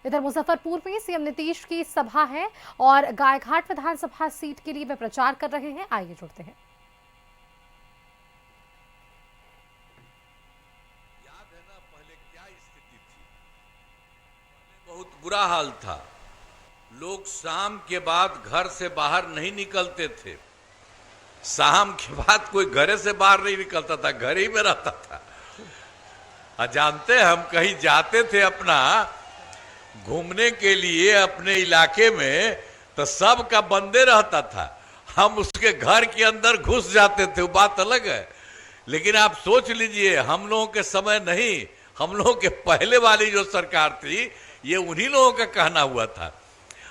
इधर मुजफ्फरपुर में सीएम नीतीश की सभा है और गायघाट विधानसभा सीट के लिए वे प्रचार कर रहे हैं। आइए जुड़ते हैं। याद है ना पहले क्या स्थिति थी? बहुत बुरा हाल था। लोग शाम के बाद घर से बाहर नहीं निकलते थे। शाम के बाद कोई घरे से बाहर नहीं निकलता था, घर ही में रहता था। जानते हैं, हम कहीं जाते थे अपना घूमने के लिए अपने इलाके में, तो सबका बंदे रहता था। हम उसके घर के अंदर घुस जाते थे, वो बात अलग है। लेकिन आप सोच लीजिए, हम लोगों के समय नहीं, हम लोगों के पहले वाली जो सरकार थी, ये उन्हीं लोगों का कहना हुआ था।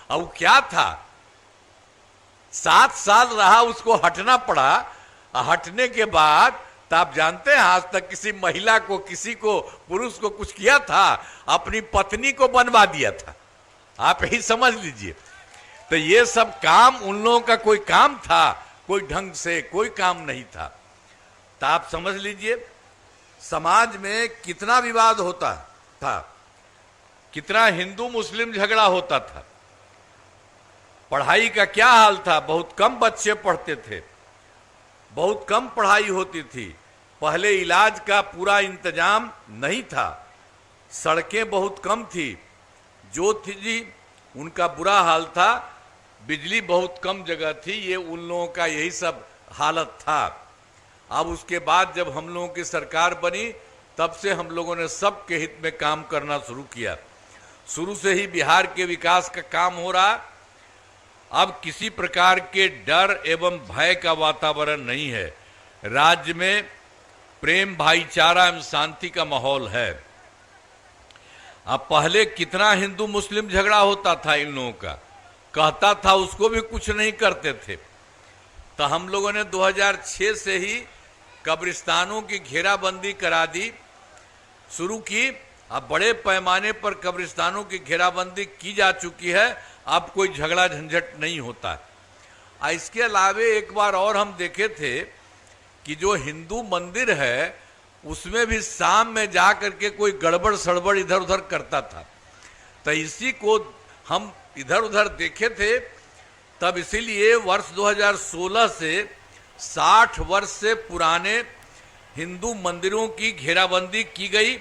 अब क्या था, 7 साल रहा, उसको हटना पड़ा। हटने के बाद तो आप जानते हैं, आज तक किसी महिला को, किसी को, पुरुष को कुछ किया था? अपनी पत्नी को बनवा दिया था। आप यही समझ लीजिए। तो ये सब काम उन लोगों का कोई काम था? कोई ढंग से कोई काम नहीं था। तो आप समझ लीजिए समाज में कितना विवाद होता था, कितना हिंदू मुस्लिम झगड़ा होता था। पढ़ाई का क्या हाल था, बहुत कम बच्चे पढ़ते थे, बहुत कम पढ़ाई होती थी। पहले इलाज का पूरा इंतजाम नहीं था, सड़कें बहुत कम थी, जो थी जी उनका बुरा हाल था। बिजली बहुत कम जगह थी। ये उन लोगों का यही सब हालत था। अब उसके बाद जब हम लोगों की सरकार बनी, तब से हम लोगों ने सबके हित में काम करना शुरू किया। शुरू से ही बिहार के विकास का काम हो रहा। अब किसी प्रकार के डर एवं भय का वातावरण नहीं है। राज्य में प्रेम, भाईचारा एवं शांति का माहौल है। अब पहले कितना हिंदू मुस्लिम झगड़ा होता था, इन लोगों का कहता था, उसको भी कुछ नहीं करते थे। तो हम लोगों ने 2006 से ही कब्रिस्तानों की घेराबंदी करा दी, शुरू की। अब बड़े पैमाने पर कब्रिस्तानों की घेराबंदी की जा चुकी है। अब कोई झगड़ा झंझट नहीं होता है। इसके अलावे एक बार और हम देखे थे कि जो हिंदू मंदिर है, उसमें भी शाम में जा करके कोई गड़बड़ सड़बड़ इधर उधर करता था। तो इसी को हम इधर उधर देखे थे। तब इसीलिए वर्ष 2016 से 60 वर्ष से पुराने हिंदू मंदिरों की घेराबंदी की गई।